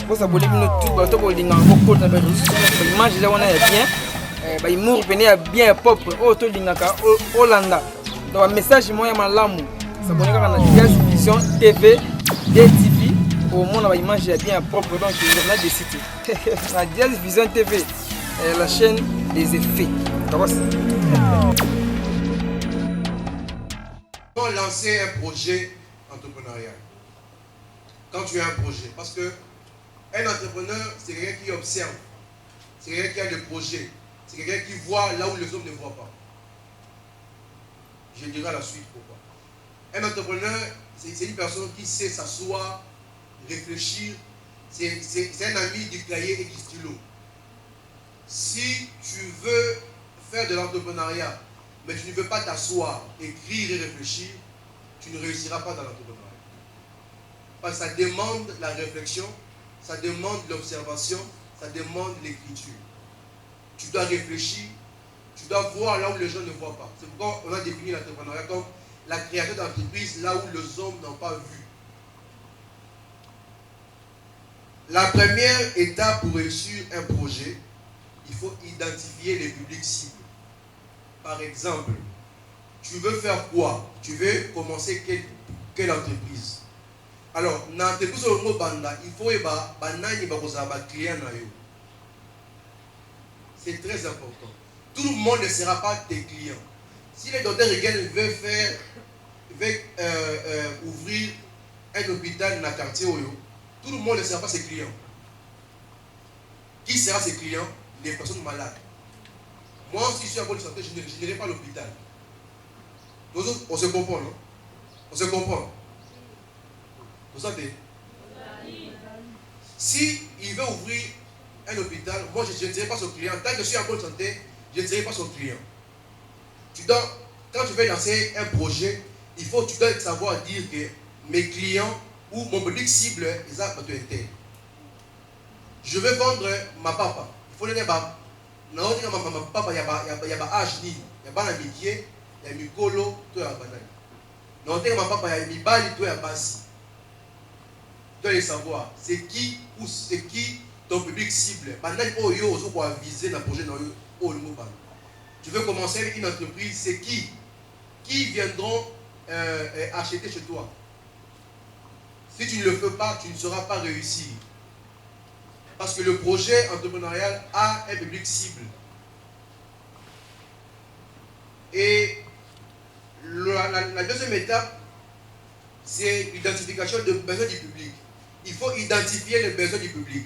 Vous savez, tout bateau pour les gens, beaucoup de l'image là on est bien. Il mourut bien propre. Auto lingaka Hollanda. Donc un message moi malamu. Ça bonne quand on a Vision TV, DTV. Au monde la image est bien propre donc on a décidé. La Vision TV, la chaîne des effets. Comment lancer un projet entrepreneurial? Quand tu as un projet, parce que un entrepreneur, c'est quelqu'un qui observe, c'est quelqu'un qui a des projets, c'est quelqu'un qui voit là où les hommes ne voient pas. Je dirai à la suite pourquoi. Un entrepreneur, c'est une personne qui sait s'asseoir, réfléchir. C'est un ami du cahier et du stylo. Si tu veux faire de l'entrepreneuriat, mais tu ne veux pas t'asseoir, écrire et réfléchir, tu ne réussiras pas dans l'entrepreneuriat. Parce que ça demande la réflexion, ça demande l'observation, ça demande l'écriture. Tu dois réfléchir, tu dois voir là où les gens ne voient pas. C'est pourquoi on a défini l'entrepreneuriat comme la création d'entreprises là où les hommes n'ont pas vu. La première étape pour réussir un projet, il faut identifier les publics cibles. Par exemple, tu veux faire quoi? Tu veux commencer quelle entreprise? Alors, dans l'entreprise au Banda, il faut que client. C'est très important. Tout le monde ne sera pas tes clients. Si le docteur Hegel veut ouvrir un hôpital dans le quartier Oyo, tout le monde ne sera pas ses clients. Qui sera ses clients? Les personnes malades. Moi, si je suis à bonne santé, je n'irai pas à l'hôpital. Nous autres, on se comprend, non? On se comprend. Vous savez? Si il veut ouvrir un hôpital, moi je ne serai pas son client. Tant que je suis en bonne santé, je ne serai pas son client. Quand tu veux lancer un projet, tu dois savoir dire que mes clients ou mon public cible, ils ont besoin d'intérêt. Je veux vendre ma papa. Il faut le dire, ma papa, il y a âge, il y a pas d'amitié, il y a mikolo, tout est à banane. Non, ma papa, il y a mibali, tout est à basi. Tu dois le savoir. C'est qui ton public cible. Viser dans le projet. Tu veux commencer avec une entreprise, c'est qui viendront acheter chez toi. Si tu ne le fais pas, tu ne sauras pas réussir. Parce que le projet entrepreneurial a un public cible. Et la deuxième étape, c'est l'identification des besoins du public. Il faut identifier les besoins du public.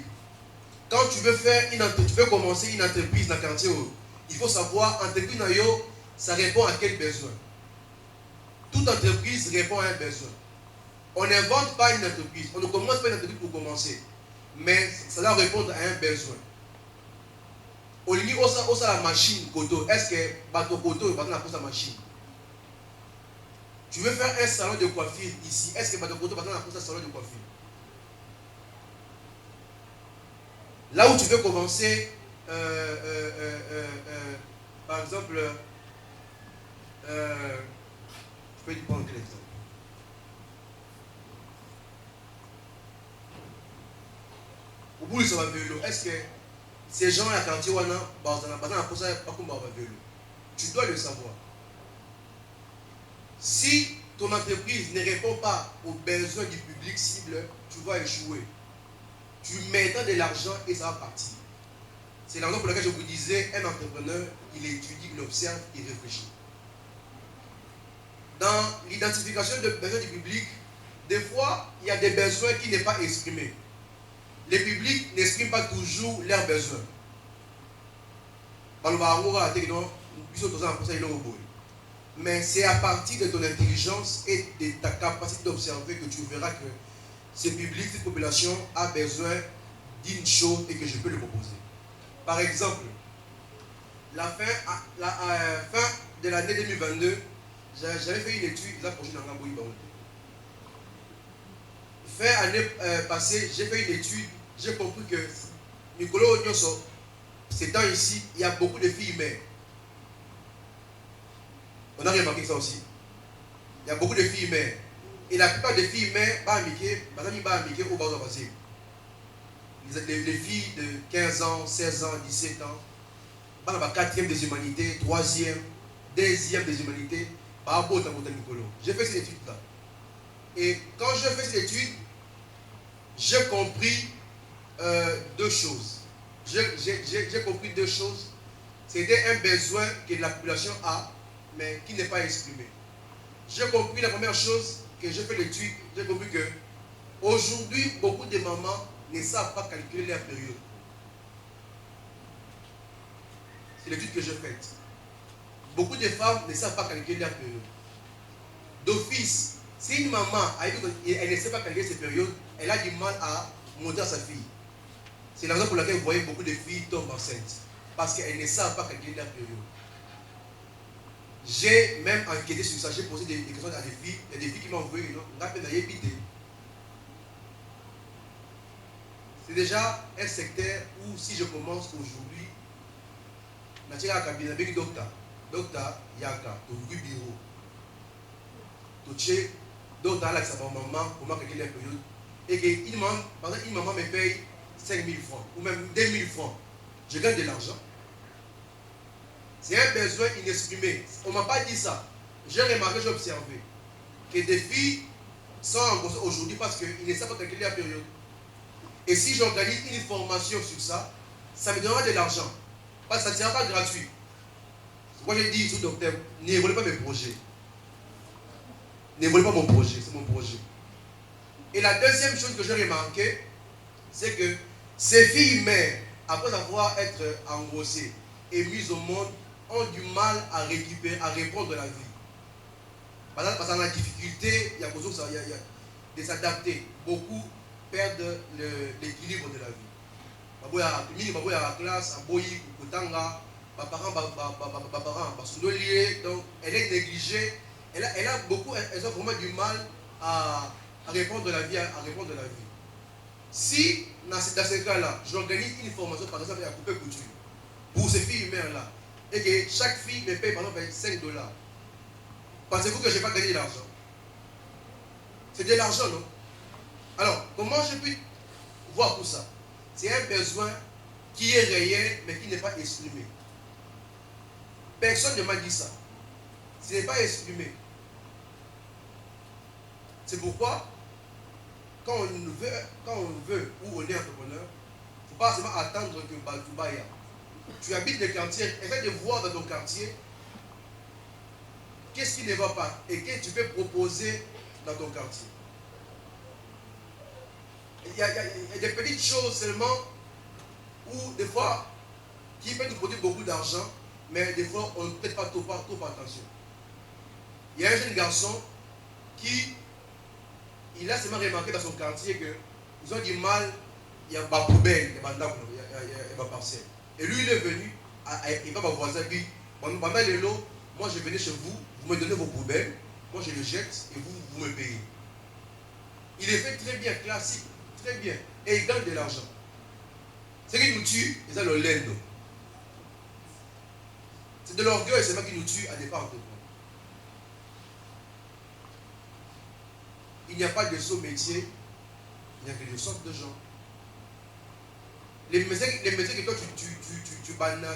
Quand tu veux commencer une entreprise dans le quartier, il faut savoir, entreprise ça répond à quel besoin. Toute entreprise répond à un besoin. On n'invente pas une entreprise. On ne commence pas une entreprise pour commencer. Mais ça doit répondre à un besoin. Au limite, on a la machine Koto. Est-ce que bateau Koto est pour sa machine? Tu veux faire un salon de coiffure ici. Est-ce que bateau Koto est pour sa salon de coiffure? Là où tu veux commencer, par exemple, je peux te prendre quel exemple? Au bout de ce vélo, est-ce que ces gens à la quartier tu dois le savoir. Si ton entreprise ne répond pas aux besoins du public cible, tu vas échouer. Tu mettras de l'argent et ça va partir. C'est la raison pour laquelle je vous disais, un entrepreneur, il étudie, il observe, il réfléchit. Dans l'identification des besoins du public, des fois, il y a des besoins qui ne sont pas exprimés. Le public n'exprime pas toujours leurs besoins. Mais c'est à partir de ton intelligence et de ta capacité d'observer que tu verras que ce public, cette population a besoin d'une chose et que je peux le proposer. Par exemple, la fin de l'année 2022, j'avais fait une étude, fin année passée, j'ai fait une étude, j'ai compris que Nicolas Onyoso, ces temps ici, il y a beaucoup de filles mères. On a remarqué ça aussi. Il y a beaucoup de filles mères. Et la plupart des filles mères, les filles de 15 ans, 16 ans, 17 ans, dans la 4e des humanités, 3e, 2e des humanités, j'ai fait cette étude-là. Et quand j'ai fait cette étude, j'ai compris deux choses. J'ai compris deux choses. C'était un besoin que la population a, mais qui n'est pas exprimé. J'ai compris la première chose, que j'ai fait l'étude, j'ai compris que aujourd'hui, beaucoup de mamans ne savent pas calculer leur période. C'est l'étude que j'ai faite. Beaucoup de femmes ne savent pas calculer leur période. D'office, si une maman elle ne sait pas calculer ses périodes, elle a du mal à monter à sa fille. C'est la raison pour laquelle vous voyez beaucoup de filles tombent enceintes. Parce qu'elles ne savent pas calculer leur période. J'ai même enquêté sur ça. J'ai posé des questions à des filles. Il y a des filles qui m'ont envoyé c'est déjà un secteur où si je commence aujourd'hui, je vais cabinet avec docteur. Docteur, Yaka, tu as bureau. Tu docteur, là, ça va maman, comment calculer la période. Et qu'une maman me paye 5 000 francs ou même 2 000 francs. Je gagne de l'argent. C'est un besoin inexprimé. On ne m'a pas dit ça. J'ai remarqué, j'ai observé que des filles sont angoissées aujourd'hui parce qu'ils ne savent pas calculer la période. Et si j'organise une formation sur ça, ça me donnera de l'argent. Parce que ça ne sera pas gratuit. Moi j'ai dit au docteur, ne volez pas mes projets. Ne volez pas mon projet, c'est mon projet. Et la deuxième chose que j'ai remarqué, c'est que ces filles mères, après avoir été engrossées et mises au monde, ont du mal à récupérer, à répondre à la vie. Parce que dans la difficulté, il y a besoin de s'adapter. Beaucoup perdent l'équilibre de la vie. Il y a la classe, donc elle est négligée. Elle a beaucoup, elles ont vraiment du mal à répondre à la vie, Si, dans ce cas-là, j'organise une formation, par exemple, à couper couture, pour ces filles humaines-là, et que chaque fille me paye, par exemple, 5 $. Pensez-vous que je n'ai pas gagné de l'argent? C'est de l'argent, non? Alors, comment je peux voir tout ça? C'est un besoin qui est réel, mais qui n'est pas exprimé. Personne ne m'a dit ça. Ce n'est pas exprimé. C'est pourquoi, quand on veut ou on est entrepreneur, il ne faut pas seulement attendre que Baltoubaya. Tu habites le quartier, essaie de voir dans ton quartier qu'est-ce qui ne va pas et qu'est-ce que tu peux proposer dans ton quartier. Il y a des petites choses seulement où des fois qui peuvent nous produire beaucoup d'argent, mais des fois on ne prête pas trop attention. Il y a un jeune garçon qui il a seulement remarqué dans son quartier qu'ils ont du mal, il y a ma poubelle, il y a ma parcelle. Et lui, il est venu, il va m'avoisin, puis, pendant les lots, moi je venais chez vous, vous me donnez vos poubelles, moi je les jette et vous me payez. Il est fait très bien, classique, très bien, et il gagne de l'argent. Ce qui nous tue, c'est le lendo. C'est de l'orgueil seulement qui nous tue à départ de nous. Il n'y a pas de saut métier, il n'y a que de sortes de gens. Les métiers que toi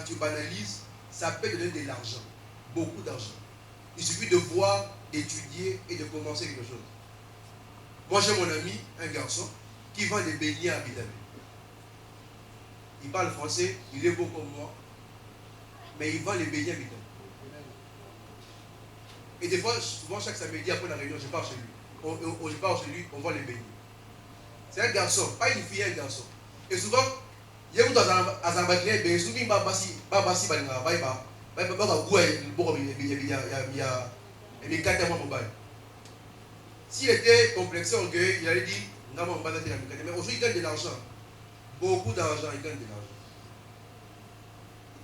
tu banalises, ça peut donner de l'argent, beaucoup d'argent. Il suffit de voir, d'étudier et de commencer quelque chose. Moi j'ai mon ami, un garçon, qui vend des beignets à Bidamé. Il parle français, il est beau comme moi, mais il vend les beignets à Bidamé. Et des fois, souvent chaque samedi après la réunion, je pars chez lui. Je pars chez lui, on vend les beignets. C'est un garçon, pas une fille, un garçon. Et souvent, il y a s'il était complexé, orgueilleux, il allait dire mais aujourd'hui il gagne de l'argent. Beaucoup d'argent, il gagne de l'argent.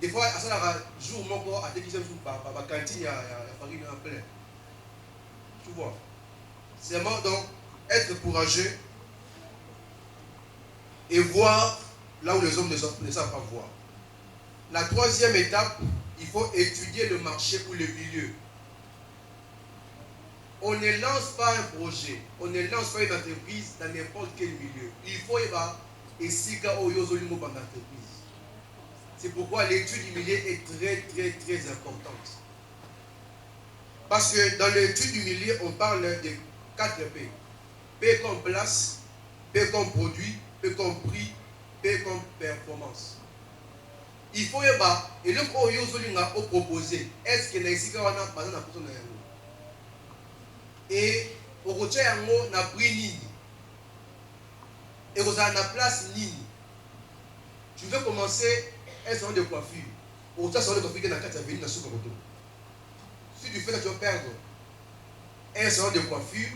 Des fois, à ça, jour, mon corps a été qui s'est joué par cantine, il y a farine en plein. Tu vois. C'est vraiment donc être courageux et voir là où les hommes ne savent pas voir. La troisième étape, il faut étudier le marché ou le milieu. On ne lance pas un projet, on ne lance pas une entreprise dans n'importe quel milieu. Il faut et si d'entreprise. C'est pourquoi l'étude du milieu est très importante. Parce que dans l'étude du milieu, on parle de 4 P. P comme place, P comme produit, P comme prix, P comme performance. Il faut y avoir, et le proposer, est-ce que les on a pas et au côté na prix nini et vous avez la place nini. Tu veux commencer un salon de coiffure, au salon de coiffure qui est dans 4 avenues dans Soukamoto. Si tu fais que tu vas perdre un salon de coiffure,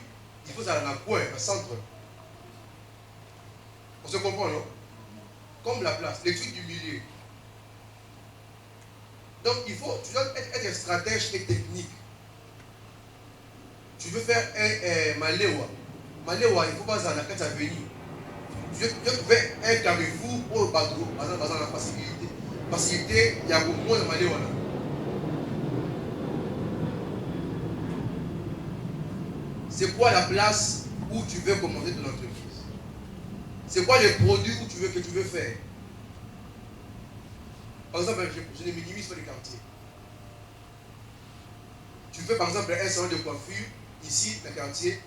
il faut aller dans le coin, dans le centre. On se comprend, non? Comme la place, l'étude du milieu. Donc tu dois être stratège et technique. Tu veux faire un Maléwa. Maléwa, il ne faut pas aller dans 4 avenues. Tu veux trouver un carrefour pour le bateau, dans la facilité. Facilité, il y a beaucoup moins de Maléwa. C'est quoi la place où tu veux commencer ton entreprise? C'est quoi les produits que tu veux faire? Par exemple, je ne minimise pas les quartiers. Tu fais par exemple un salon de coiffure ici, dans le quartier,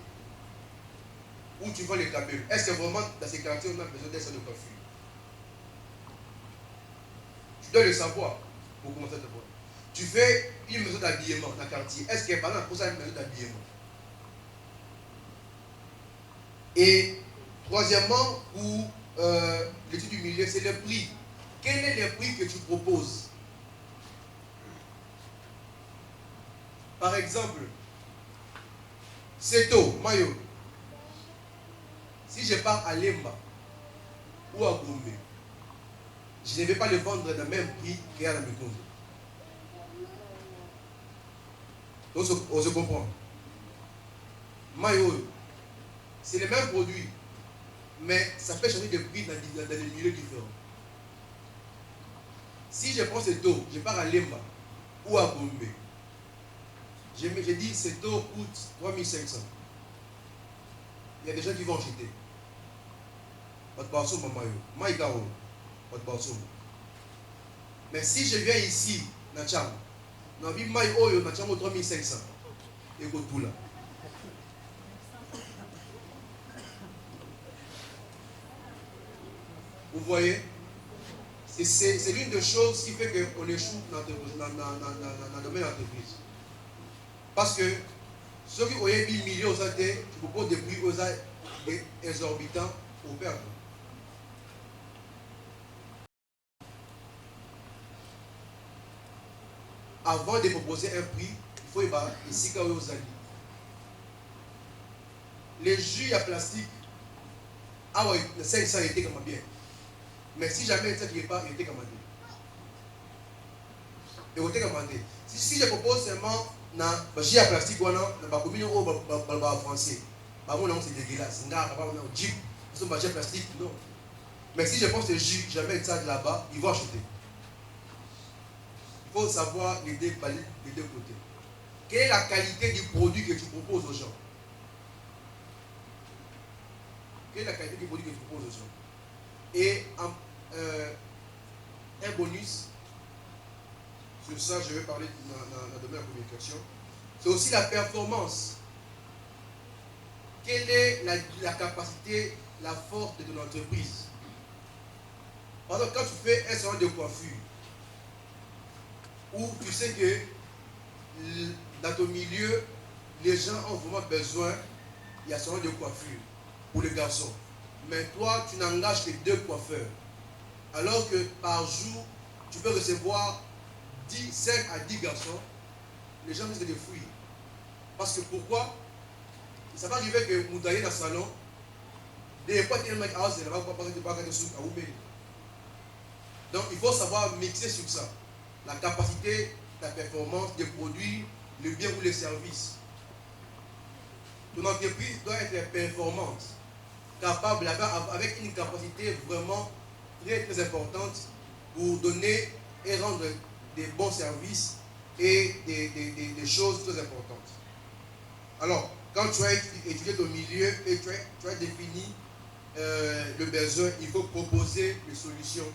où tu vends les cabeles. Est-ce que vraiment dans ces quartiers on a besoin d'un salon de coiffure? Tu dois le savoir pour commencer à te voir. Tu fais une maison d'habillement dans le quartier. Est-ce que pendant pour ça une maison d'habillement? Et troisièmement, pour l'étude du milieu, c'est le prix. Quel est le prix que tu proposes? Par exemple, Seto, Mayo. Si je pars à Lemba ou à Gombe, je ne vais pas le vendre dans le même prix qu'à la maison. On se comprend. Mayo, c'est le même produit, mais ça peut changer de prix dans des milieux différents. Si je prends Seto, je pars à Lemba ou à Gombe, je dis Seto coûte 3500. Il y a des gens qui vont acheter. Mais si je viens ici, dans Tcham, dans le Maï Oyo, dans Tcham 3500, et go tout là. Vous voyez? C'est l'une des choses qui fait qu'on échoue dans le domaine de l'entreprise. Parce que ceux qui ont 1000 millions, tu proposes des prix exorbitants pour perdre. Avant de proposer un prix, il faut ici quand vous allez. Les jus à plastique, ah ouais, le 500 était comme bien. Mais si jamais ça qui n'est pas, il était commandé. Il était commandé. Si je propose seulement un jus à plastique, on a français. C'est dégueulasse. On a un jeep, on a un plastique, non. Mais si je pense que jus, jamais ça de là-bas, ils vont acheter. Il faut savoir les deux côtés. Quelle est la qualité du produit que tu proposes aux gens? Quelle est la qualité du produit que tu proposes aux gens? Et un bonus, sur ça je vais parler dans le domaine de la communication, c'est aussi la performance. Quelle est la capacité, la force de ton entreprise? Par exemple, quand tu fais un salon de coiffure, où tu sais que dans ton milieu, les gens ont vraiment besoin, il y a un salon de coiffure pour les garçons. Mais toi, tu n'engages que 2 coiffeurs. Alors que par jour, tu peux recevoir 5 à 10 garçons. Les gens risquent de fuir. Parce que pourquoi? Ça va arriver que vous allez dans le salon, des fois, tu es un mec à donc il faut savoir mixer sur ça. La capacité, la performance des produits, le bien ou les services. Ton entreprise doit être performante, capable, avec une capacité vraiment très importante pour donner et rendre des bons services et des choses très importantes. Alors, quand tu as étudié ton milieu et tu as défini le besoin, il faut proposer les solutions.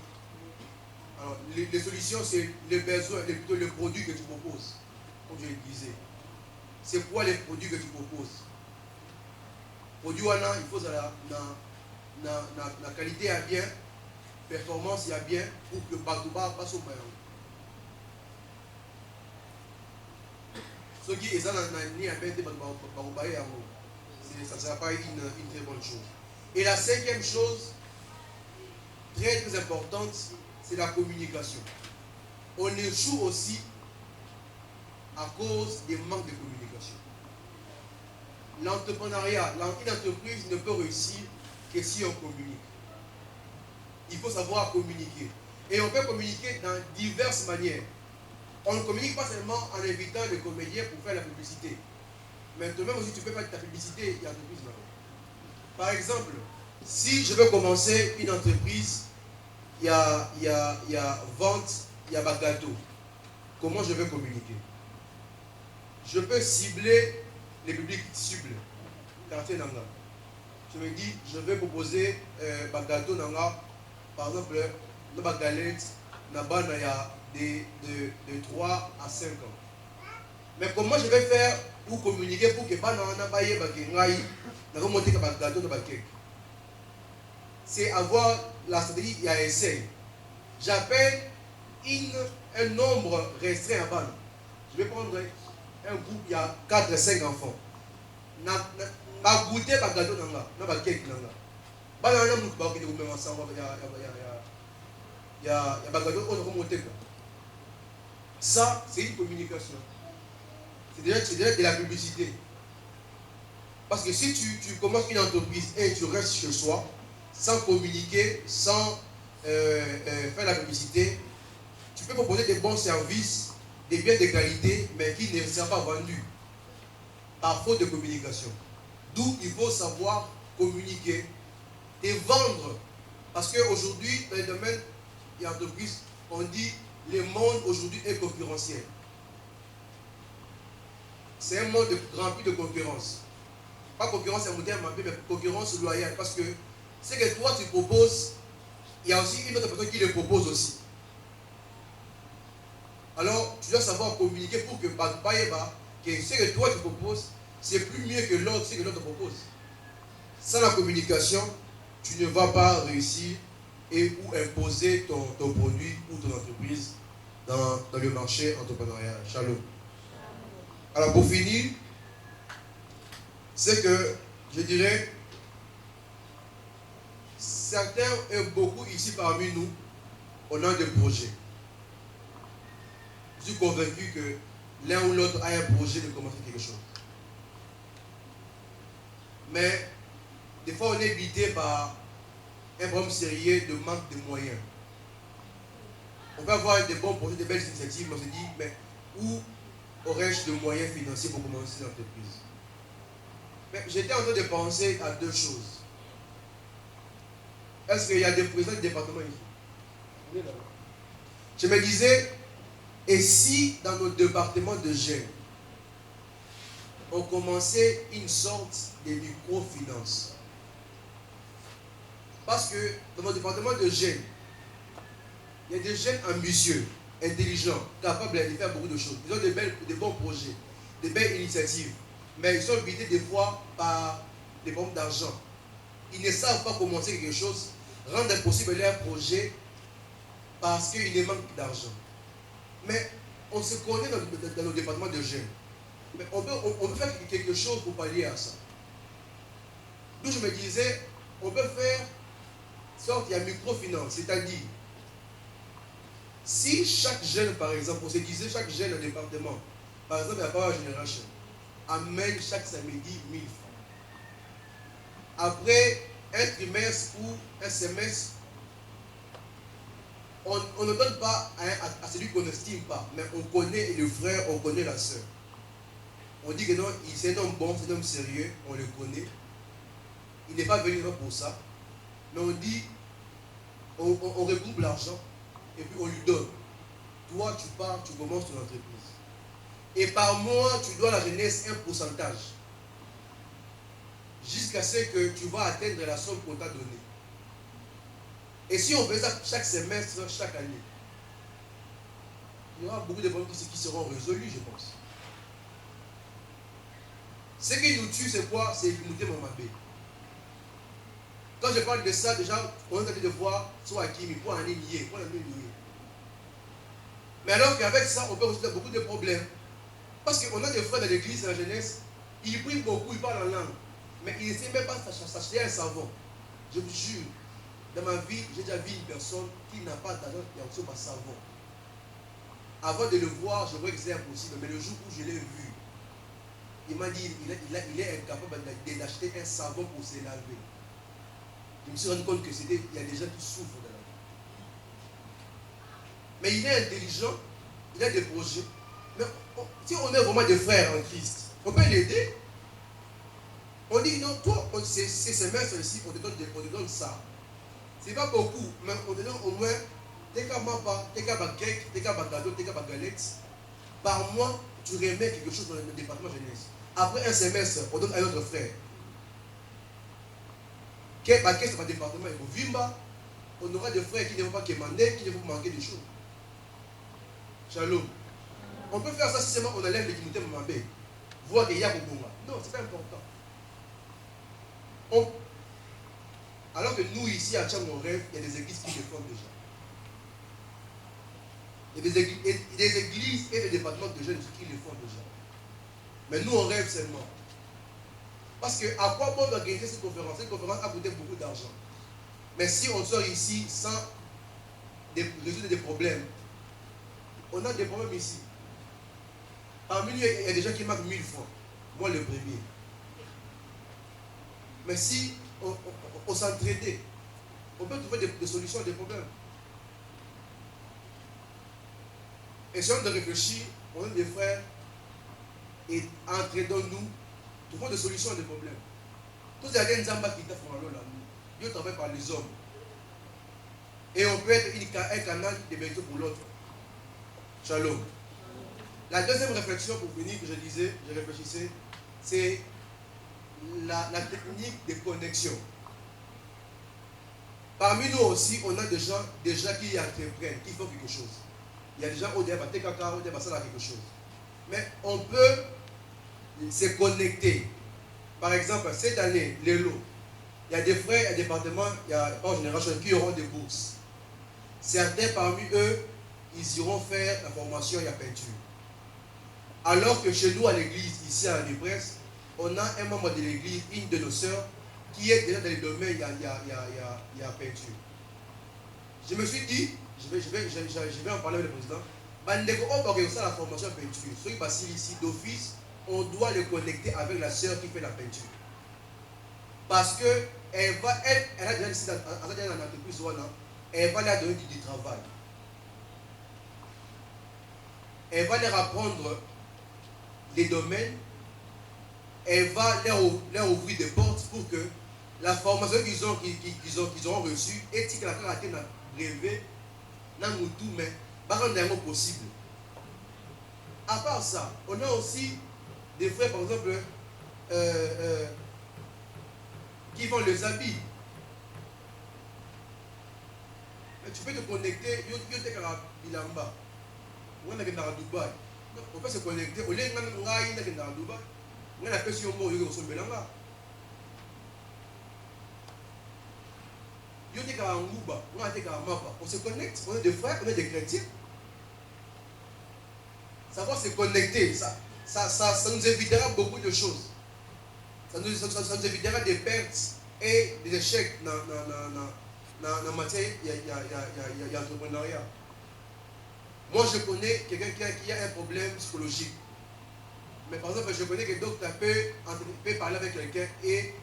Alors, les solutions, c'est les besoins, plutôt les produits que tu proposes, comme je le disais. C'est quoi les produits que tu proposes? Produit, il faut la qualité à bien, performance à bien, pour que Batouba passe au bain. Ce qui est ça, ça ne sera pas une très bonne chose. Et la cinquième chose, très très importante, c'est la communication. On échoue aussi à cause des manques de communication. L'entrepreneuriat, une entreprise ne peut réussir que si on communique. Il faut savoir communiquer. Et on peut communiquer dans diverses manières. On ne communique pas seulement en invitant les comédiens pour faire la publicité. Mais toi-même aussi, tu peux faire ta publicité et l'entreprise. Par exemple, si je veux commencer une entreprise, il y a vente, il y a gâteau. Comment je vais communiquer? Je peux cibler les publics cibles. Quartier Nanga. Je me dis, je vais proposer gâteau Nanga. Par exemple, dans la galette, il y a de 3 à 5 ans. Mais comment je vais faire pour communiquer pour que c'est avoir la stratégie, il y a essai. J'appelle un nombre restreint à Ban. Je vais prendre un groupe, il y a 4 à 5 enfants. Na goûter ba gâteau nanga, na ba cake nanga. Ba na mu ba ko ni ko ensemble ya ba gâteau on ko monter. Ça, c'est une communication. C'est déjà de la publicité. Parce que si tu commences une entreprise et tu restes chez soi, sans communiquer, sans faire la publicité, tu peux proposer des bons services, des biens de qualité, mais qui ne seront pas vendus par faute de communication. D'où il faut savoir communiquer et vendre. Parce qu'aujourd'hui, dans les domaines et entreprises, on dit le monde aujourd'hui est concurrentiel. C'est un monde rempli de concurrence. Pas concurrence à moderne, mais concurrence loyale. Parce que ce que toi tu proposes, il y a aussi une autre personne qui le propose aussi. Alors, tu dois savoir communiquer pour que ce que toi tu proposes, c'est plus mieux que l'autre, ce que l'autre propose. Sans la communication, tu ne vas pas réussir ou imposer ton produit ou ton entreprise dans le marché entrepreneurial. Shalom. Alors, pour finir, c'est que je dirais, certains et beaucoup ici parmi nous, on a des projets. Je suis convaincu que l'un ou l'autre a un projet de commencer quelque chose. Mais des fois, on est guidé par un problème sérieux de manque de moyens. On peut avoir des bons projets, des belles initiatives, mais on se dit, mais où aurais-je de moyens financiers pour commencer l'entreprise? Mais j'étais en train de penser à deux choses. Est-ce qu'il y a des présidents du département ici? Je me disais, et si dans nos départements de jeunes, on commençait une sorte de microfinance? Parce que dans nos départements de jeunes, il y a des jeunes ambitieux, intelligents, capables de faire beaucoup de choses. Ils ont de bons projets, de belles initiatives, mais ils sont guidés des fois par des problèmes d'argent. Ils ne savent pas commencer quelque chose, rendre impossible leur projet parce qu'il ne manque d'argent. Mais on se connaît dans nos départements de jeunes. Mais on peut faire quelque chose pour pallier à ça. Donc je me disais, on peut faire sorte de microfinance, c'est-à-dire, si chaque jeune, par exemple, on se disait chaque jeune au département, par exemple, la Power Generation, amène chaque samedi 1000 francs. Après un trimestre ou un semestre, on ne donne pas à celui qu'on n'estime pas, mais on connaît le frère, on connaît la soeur. On dit que non, c'est un homme bon, c'est un homme sérieux, on le connaît. Il n'est pas venu là pour ça. Mais on dit, on regroupe l'argent et puis on lui donne. Toi, tu pars, tu commences ton entreprise. Et par mois, tu dois à la jeunesse un pourcentage. jusqu'à ce que tu vas atteindre la somme qu'on t'a donnée. Et si on fait ça chaque semestre, chaque année, il y aura beaucoup de problèmes qui seront résolus, je pense. Ce qui nous tue, c'est quoi? C'est l'immunité Momabé. Quand je parle de ça, déjà, on est en train de voir soit Hakimi, pour en nier, pour en nier. Mais alors qu'avec ça, on peut résoudre beaucoup de problèmes. Parce qu'on a des frères dans l'église, dans la jeunesse, ils prient beaucoup, ils parlent en langue. Mais ils ne savent même pas s'acheter un savon. Je vous jure, dans ma vie, j'ai déjà vu une personne qui n'a pas d'argent et en dessous pas savon. Avant de le voir, je vois que c'est impossible. Mais le jour où je l'ai vu, il m'a dit il est incapable d'acheter un savon pour se laver. Je me suis rendu compte que il y a des gens qui souffrent de la vie. Mais il est intelligent, il a des projets. Mais si on est vraiment des frères en Christ, on peut l'aider. On dit non, toi, ces semestres ici, on te donne ça. C'est pas beaucoup, mais on te donne au moins des cas mapa, des cas baguettes, des cas bagado, des cas bagalettes. Par mois, tu remets quelque chose dans le département jeunesse. Après un semestre, on donne à un autre frère. Qu'est-ce que c'est département? Il faut on aura des frères qui ne vont pas commander, qui ne vont manquer des choses. Shalom. On peut faire ça si seulement on enlève les dignité Momabé. Voir qu'il y a beaucoup. Non, c'est pas important. Alors que nous, ici, à Tchang, on rêve, il y a des églises qui le font déjà. Il y a des églises et des départements de jeunes qui le font déjà. Mais nous, on rêve seulement. Parce que à quoi bon organiser cette conférence? Cette conférence a coûté beaucoup d'argent. Mais si on sort ici sans résoudre des problèmes, on a des problèmes ici. Parmi nous, il y a des gens qui manquent 1000 francs. Moi, le premier. Mais si on s'entraidait, on peut trouver des solutions à des problèmes. Essayons de réfléchir, on est des frères, et entraidons-nous, trouvons des solutions à des problèmes. Tous les gens qui font là, Dieu travaille par les hommes. Et on peut être un canal de bénédiction pour l'autre. Shalom. La deuxième réflexion pour finir, que je réfléchissais, c'est la technique de connexion. Parmi nous aussi, on a des gens déjà qui entreprennent, qui font quelque chose. Il y a des gens au début, quelque chose. Mais on peut se connecter. Par exemple, cette année, les lots, il y a des frères, il y a des départements, il y a en génération qui auront des bourses. Certains parmi eux, ils iront faire la formation et la peinture. Alors que chez nous à l'église, ici à Libresse, on a un membre de l'église, une de nos sœurs, qui est déjà dans le domaine, il y a peinture. Je me suis dit, je vais en parler avec le président. On va organiser la formation de peinture. Ceux qui passent ici d'office, on doit le connecter avec la sœur qui fait la peinture. Parce que elle a déjà décidé dans l'entreprise, elle va leur donner du travail. Elle va leur apprendre les domaines. Elle va leur ouvrir des portes pour que la formation qu'ils auront reçue et que la caractère n'a rêvé, n'a tout, mais va rendre un mot possible. À part ça, on a aussi des frères, par exemple, qui vendent les habits. Mais tu peux te connecter, Bilamba. On peut se connecter. Au lieu de Dubaï, on a fait sur mot, on se connecte, on est des frères, on est des chrétiens. Savoir se connecter, ça nous évitera beaucoup de choses. Ça nous évitera des pertes et des échecs dans la matière de l'entrepreneuriat. Moi, je connais quelqu'un qui a un problème psychologique. Mais par exemple, je connais que le docteur peut parler avec quelqu'un et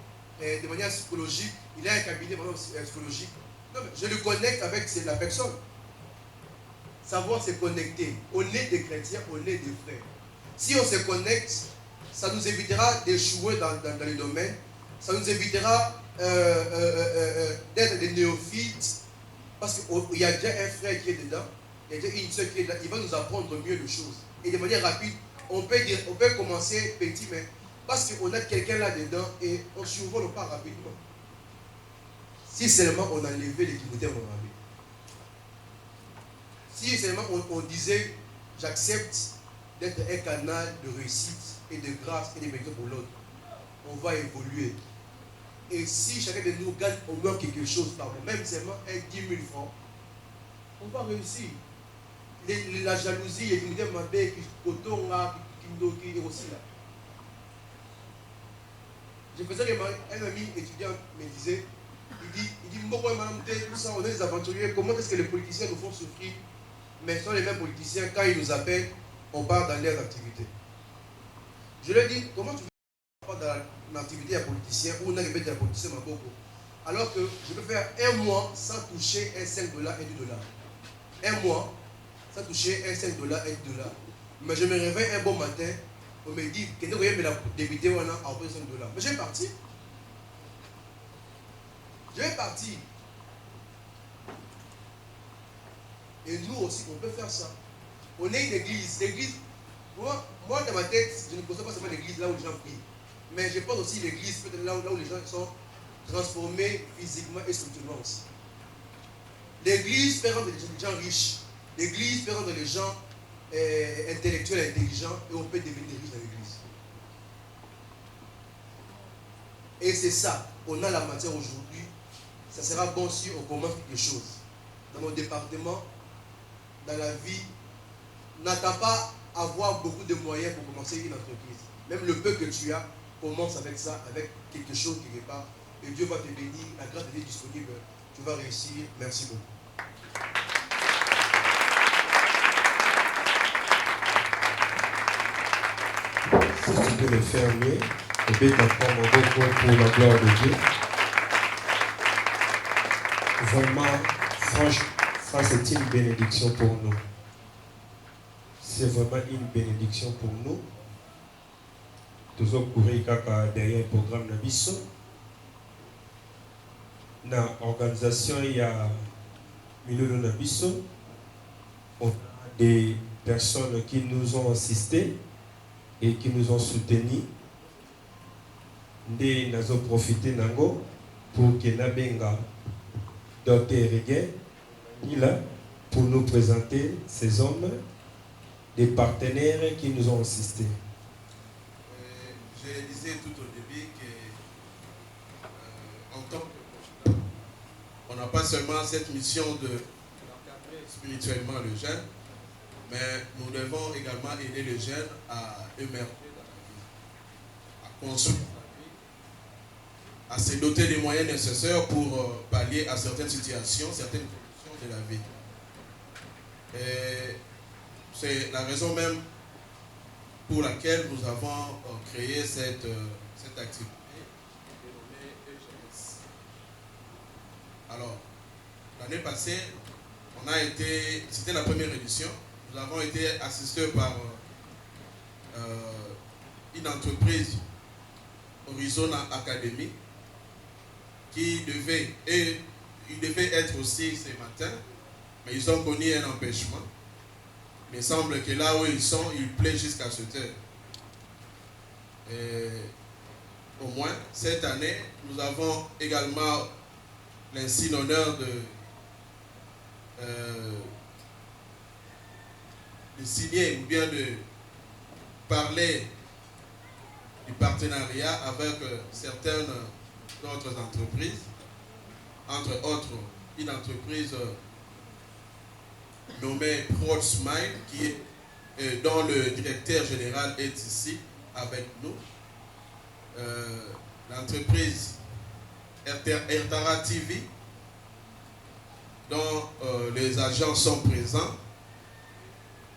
de manière psychologique, il a un cabinet psychologique. Non, je le connecte avec la personne. Savoir se connecter. On est des chrétiens, on est des frères. Si on se connecte, ça nous évitera d'échouer dans les domaines. Ça nous évitera d'être des néophytes. Parce qu'il y a déjà un frère qui est dedans. Il y a déjà une soeur qui est dedans. Il va nous apprendre mieux les choses. Et de manière rapide, on peut commencer petit, mais parce qu'on a quelqu'un là-dedans et on survole pas rapidement. Si seulement on enlevait les Timothées à mon avis. Si seulement on disait, j'accepte d'être un canal de réussite et de grâce et de bénédiction pour l'autre, on va évoluer. Et si chacun de nous gagne au moins quelque chose par mois, même seulement 10 000 francs, on va réussir. La jalousie, les Timothées Mabé, qui est aussi là. Je faisais remarquer, un ami étudiant me disait, il dit, tout ça, on est des aventuriers, comment est-ce que les politiciens nous font souffrir? Mais ce sont les mêmes politiciens, quand ils nous appellent, on part dans leurs activités. Je lui ai dit, comment tu vas dans l'activité d'un politicien ou d'un politicien alors que je peux faire un mois sans toucher un 5 $ et 2 $. Un mois sans toucher un 5 $ et 2 $. Mais je me réveille un bon matin, on me dit que nous voyons la débiter on a envoyé 5 $. Mais je vais partir. Je vais partir. Et nous aussi, on peut faire ça. On est une église. L'église, moi, dans ma tête, je ne conçois pas seulement l'église là où les gens prient. Mais je pense aussi l'église, peut-être là où les gens sont transformés physiquement et structurellement aussi. L'église peut rendre les gens riches. L'église peut rendre les gens intellectuels et intelligents. Et on peut devenir riche dans l'église. Et c'est ça. On a la matière aujourd'hui. Ça sera bon si on commence quelque chose. Dans mon département, dans la vie, n'attends pas à avoir beaucoup de moyens pour commencer une entreprise. Même le peu que tu as, commence avec ça, avec quelque chose quelque part. Et Dieu va te bénir, la grâce de Dieu est disponible. Tu vas réussir. Merci beaucoup. Si tu peux le fermer, et bien t'apprendre beaucoup pour la gloire de Dieu. Vraiment, franchement, ça c'est une bénédiction pour nous. C'est vraiment une bénédiction pour nous. Tous au courrier derrière le programme Nabiso. Dans l'organisation, il y a Milolo Nabiso. On a des personnes qui nous ont assistés et qui nous ont soutenus. Nous avons profité nango pour que Nabenga Dr. Reguet il là pour nous présenter ces hommes, des partenaires qui nous ont assistés. Je disais tout au début qu'en tant que on n'a pas seulement cette mission de d'encadrer spirituellement le jeune, mais nous devons également aider les jeunes à émerger dans la vie, à construire la vie, à se doter des moyens nécessaires pour pallier à certaines situations, certaines conditions de la vie. Et c'est la raison même pour laquelle nous avons créé cette activité dénommée EGS. Alors, l'année passée, c'était la première édition, nous avons été assistés par une entreprise Horizon Academy qui devait être aussi ce matin, mais ils ont connu un empêchement. Mais il semble que là où ils sont, il plaît jusqu'à cette heure. Et au moins, cette année, nous avons également l'insigne honneur de signer ou bien de parler du partenariat avec certaines d'autres entreprises, entre autres une entreprise nommé Prod Smile, dont le directeur général est ici avec nous. L'entreprise Ertara TV, dont les agents sont présents.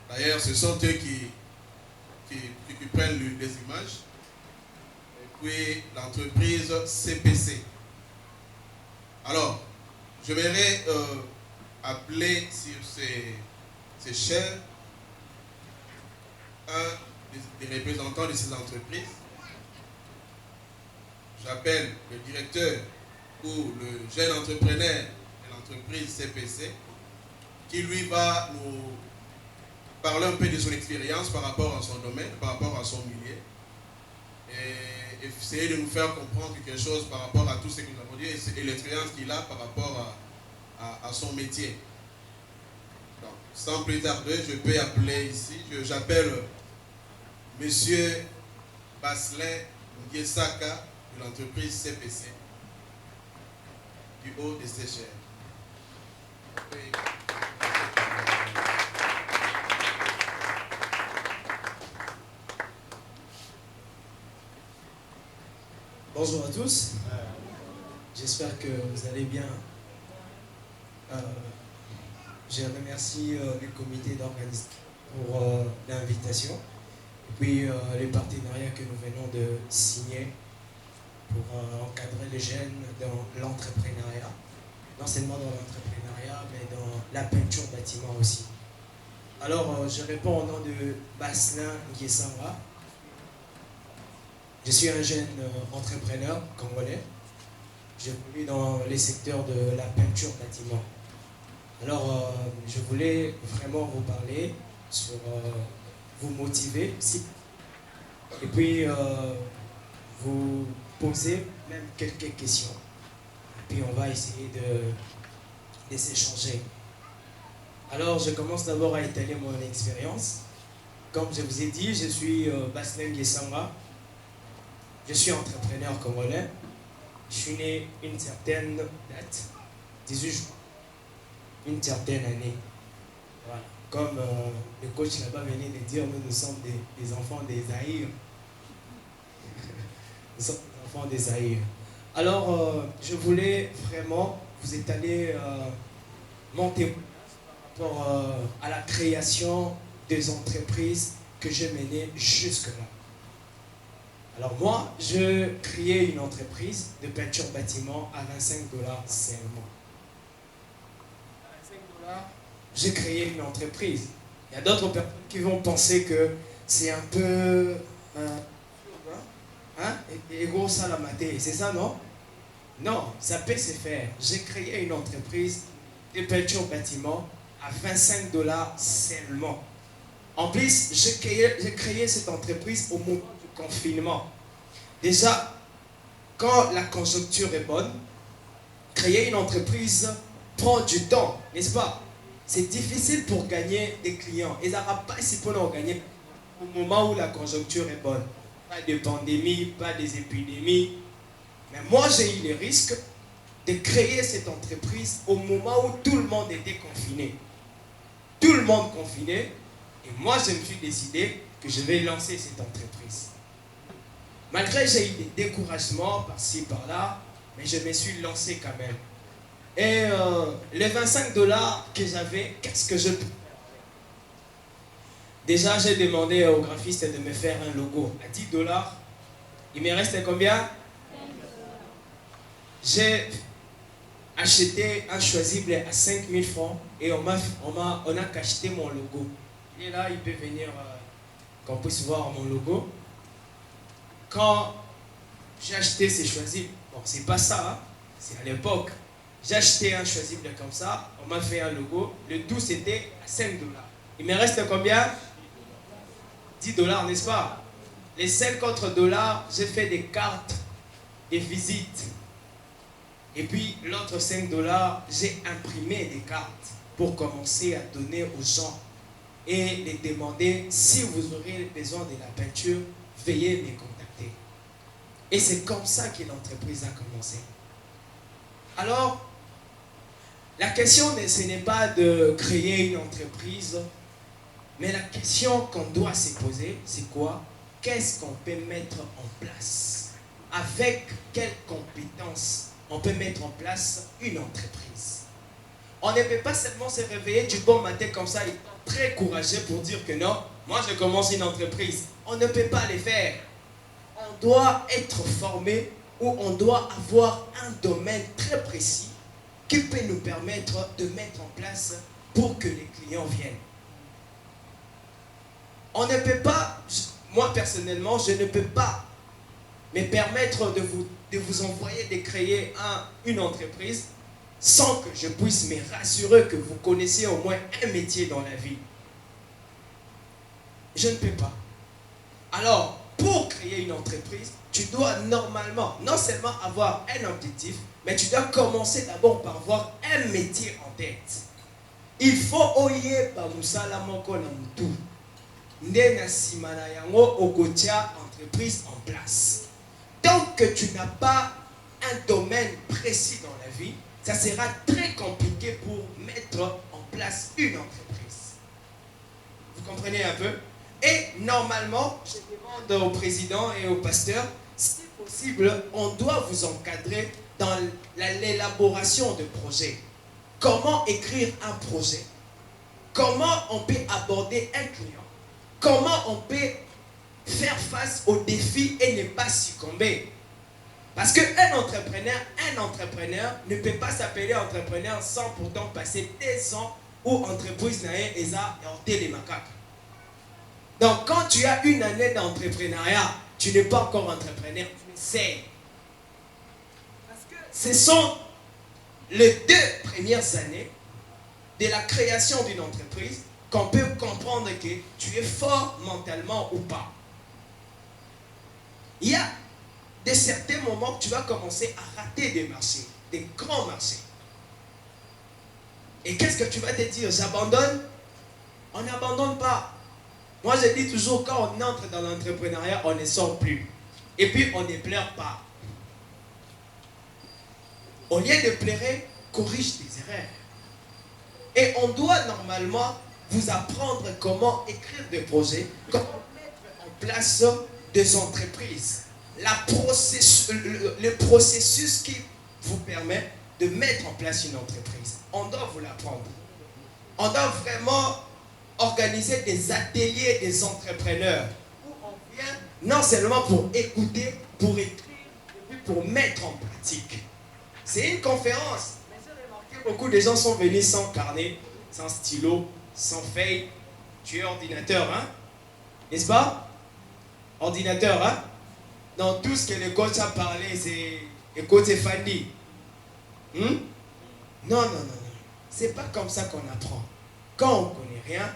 D'ailleurs, ce sont eux qui prennent les images. Et puis l'entreprise CPC. Alors, je verrai appeler sur ces chaînes un des représentants de ces entreprises. J'appelle le directeur ou le jeune entrepreneur de l'entreprise CPC qui lui va nous parler un peu de son expérience par rapport à son domaine, par rapport à son milieu. et essayer de nous faire comprendre quelque chose par rapport à tout ce que nous avons dit et l'expérience qu'il a par rapport à son métier. Donc, sans plus tarder, je peux appeler ici, j'appelle Monsieur Baslin Ngiesaka de l'entreprise CPC du haut des Seychelles. Oui. Bonjour à tous, j'espère que vous allez bien. Je remercie le comité d'organisation pour l'invitation et puis les partenariats que nous venons de signer pour encadrer les jeunes dans l'entrepreneuriat, non seulement dans l'entrepreneuriat mais dans la peinture bâtiment aussi. Alors je réponds au nom de Baslin Ngiesanga. Je suis un jeune entrepreneur congolais. J'évolue dans les secteurs de la peinture bâtiment. Alors, je voulais vraiment vous parler sur vous motiver aussi. Et puis, vous poser même quelques questions. Et puis, on va essayer de s'échanger. Alors, je commence d'abord à étaler mon expérience. Comme je vous ai dit, je suis Baslin Ngiesanga. Je suis entrepreneur congolais. Je suis né une certaine date, 18 juin, une certaine année. Voilà. Comme le coach là-bas venait de dire, nous sommes des enfants des Zaïre. Nous sommes des enfants des Zaïre. Alors, je voulais vraiment vous étaler mon témoignage par rapport à la création des entreprises que j'ai menées jusque-là. Alors moi, je créais une entreprise de peinture bâtiment à $25 seulement. À $25, j'ai créé une entreprise. Il y a d'autres personnes qui vont penser que c'est un peu... Ego salamate, c'est ça, non? Non, ça peut se faire. J'ai créé une entreprise de peinture bâtiment à $25 seulement. En plus, j'ai créé cette entreprise au moment du confinement. Déjà, quand la conjoncture est bonne, créer une entreprise prend du temps, n'est-ce pas? C'est difficile pour gagner des clients. Et ça ne va pas si pour nous gagner au moment où la conjoncture est bonne. Pas de pandémie, pas des épidémies. Mais moi, j'ai eu le risque de créer cette entreprise au moment où tout le monde était confiné. Tout le monde confiné. Et moi, je me suis décidé que je vais lancer cette entreprise. Malgré j'ai eu des découragements par-ci, par-là, mais je me suis lancé quand même. Et les $25 que j'avais, qu'est-ce que je peux faire? Déjà, j'ai demandé au graphiste de me faire un logo à $10. Il me reste combien? J'ai acheté un choisible à 5 000 francs et on a cacheté mon logo. Il est là, il peut venir, qu'on puisse voir mon logo. Quand j'ai acheté ces choisibles, bon, c'est pas ça, hein, c'est à l'époque. J'ai acheté un choisible comme ça, on m'a fait un logo, le tout c'était à $5. Il me reste combien? $10, n'est-ce pas? Les 5 autres dollars, j'ai fait des cartes, des visites. Et puis l'autre $5, j'ai imprimé des cartes pour commencer à donner aux gens et les demander si vous aurez besoin de la peinture, veuillez me contacter. Et c'est comme ça que l'entreprise a commencé. Alors, la question, ce n'est pas de créer une entreprise, mais la question qu'on doit se poser, c'est quoi? Qu'est-ce qu'on peut mettre en place? Avec quelles compétences on peut mettre en place une entreprise? On ne peut pas seulement se réveiller du bon matin comme ça, et très courageux pour dire que non, moi je commence une entreprise. On ne peut pas le faire. On doit être formé ou on doit avoir un domaine très précis qui peut nous permettre de mettre en place pour que les clients viennent. On ne peut pas, moi personnellement, je ne peux pas me permettre de vous envoyer de créer une entreprise sans que je puisse me rassurer que vous connaissez au moins un métier dans la vie. Je ne peux pas. Alors, pour créer une entreprise, tu dois normalement, non seulement avoir un objectif, mais tu dois commencer d'abord par avoir un métier en tête. Il faut oye bamusala moko na mutu. Nde na simana yango okotia entreprise en place. Tant que tu n'as pas un domaine précis dans la vie, ça sera très compliqué pour mettre en place une entreprise. Vous comprenez un peu? Et normalement, je demande au président et au pasteur, si possible, on doit vous encadrer dans l'élaboration de projets. Comment écrire un projet? Comment on peut aborder un client? Comment on peut faire face aux défis et ne pas succomber? Parce qu'un entrepreneur ne peut pas s'appeler entrepreneur sans pourtant passer des ans où entreprise n'a pas les macaques. Donc quand tu as une année d'entrepreneuriat, tu n'es pas encore entrepreneur, tu essaies. Parce que ce sont les 2 premières années de la création d'une entreprise qu'on peut comprendre que tu es fort mentalement ou pas. Il y a de certains moments que tu vas commencer à rater des marchés, des grands marchés. Et qu'est-ce que tu vas te dire? J'abandonne? On n'abandonne pas. Moi, je dis toujours, quand on entre dans l'entrepreneuriat, on ne sort plus. Et puis, on ne pleure pas. Au lieu de pleurer, corrige tes erreurs. Et on doit normalement vous apprendre comment écrire des projets, comment mettre en place des entreprises. Le processus qui vous permet de mettre en place une entreprise. On doit vous l'apprendre. On doit vraiment organiser des ateliers des entrepreneurs où on vient non seulement pour écouter, pour écrire, et puis pour mettre en pratique. C'est une conférence. Mais j'ai remarqué, beaucoup de gens sont venus sans carnet, sans stylo, sans feuille. Tu es ordinateur, hein? N'est-ce pas? Ordinateur, hein? Dans tout ce que le coach a parlé, c'est le coach est Fanny. Non, non, non, non. C'est pas comme ça qu'on apprend. Quand on ne connaît rien,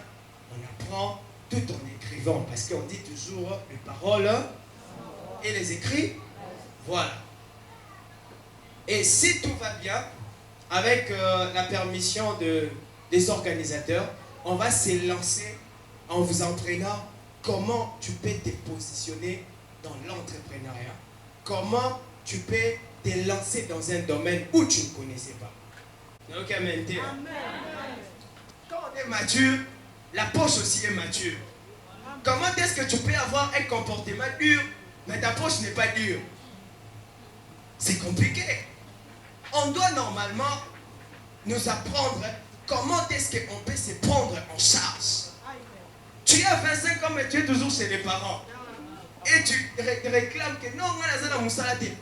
on apprend tout en écrivant. Parce qu'on dit toujours les paroles et les écrits. Voilà. Et si tout va bien, avec la permission des organisateurs, on va se lancer en vous entraînant comment tu peux te positionner dans l'entrepreneuriat. Comment tu peux te lancer dans un domaine où tu ne connaissais pas. Donc, amen. Quand on est mature, la poche aussi est mature. Comment est-ce que tu peux avoir un comportement dur, mais ta poche n'est pas dure? C'est compliqué. On doit normalement nous apprendre comment est-ce qu'on peut se prendre en charge. Tu as 25 ans, mais tu es toujours chez les parents. Et tu réclames que non,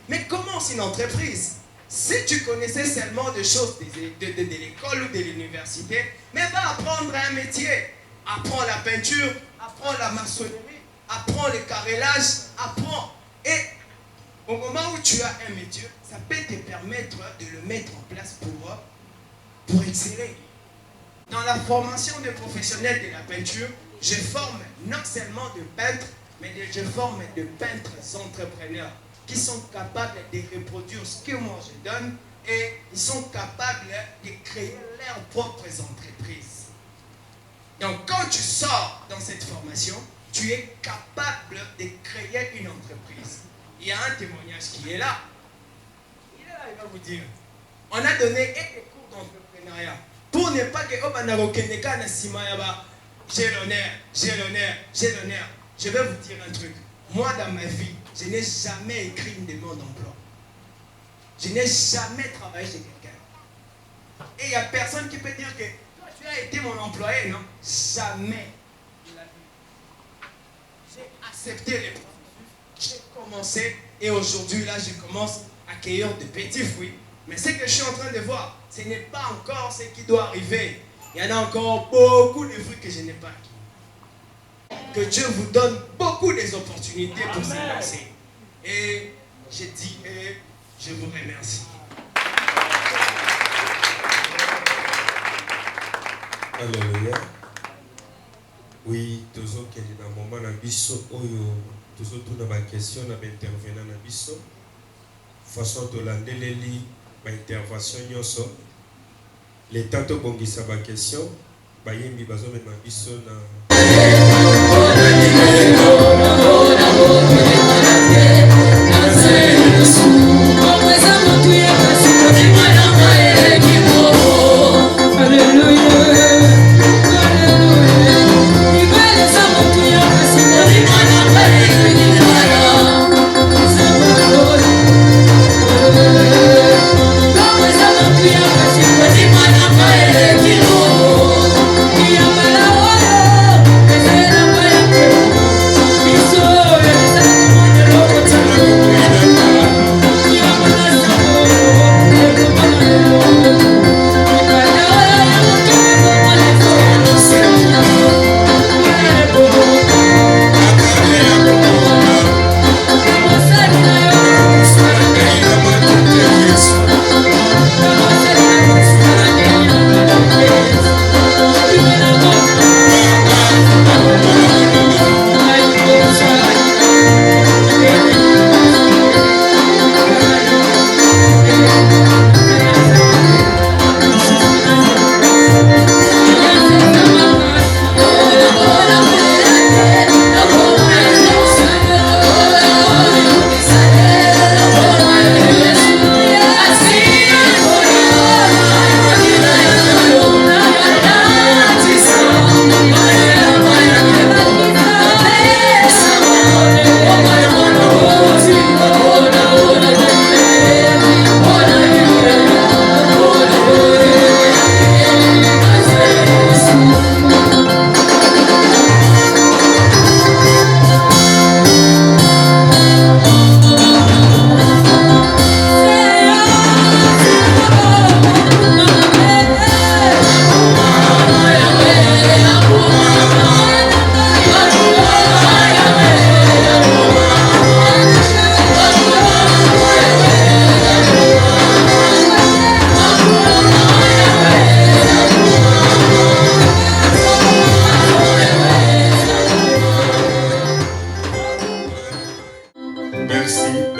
mais comment c'est une entreprise? Si tu connaissais seulement des choses de l'école ou de l'université, mais va apprendre un métier. Apprends la peinture, apprends la maçonnerie, apprends le carrelage, apprends. Et au moment où tu as un métier, ça peut te permettre de le mettre en place pour exceller. Dans la formation des professionnels de la peinture, je forme non seulement de peintres, mais je forme de peintres entrepreneurs qui sont capables de reproduire ce que moi je donne et ils sont capables de créer leurs propres entreprises. Donc quand tu sors dans cette formation, tu es capable de créer une entreprise. Il y a un témoignage qui est là. Il est là, il va vous dire. On a donné des cours d'entrepreneuriat pour ne pas que j'ai l'honneur, j'ai l'honneur, j'ai l'honneur. Je vais vous dire un truc. Moi, dans ma vie, je n'ai jamais écrit une demande d'emploi. Je n'ai jamais travaillé chez quelqu'un. Et il n'y a personne qui peut dire que toi, tu as été mon employé, non? Jamais. J'ai accepté les processus. J'ai commencé et aujourd'hui, là, je commence à cueillir de petits fruits. Mais ce que je suis en train de voir, ce n'est pas encore ce qui doit arriver. Il y en a encore beaucoup de fruits que je n'ai pas acquis. Que Dieu vous donne beaucoup d'opportunités pour se lancer. Et je dis, et je vous remercie. Alléluia. Oui, toujours qu'il y a un moment dans biso oyo toujours tout dans ma question na intervenant na biso façon de landeleli ba intervention nyoso les temps to bongisa ba question ba yembi bazo me ma biso na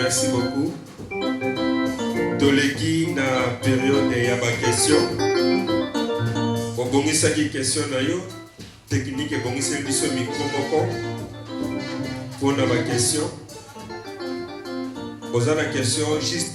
Merci beaucoup. Toleki na période ya ba question. Obongisa ki question na yo. Technique ebongisa biso micro moko. Pour na ba question. Posa la question juste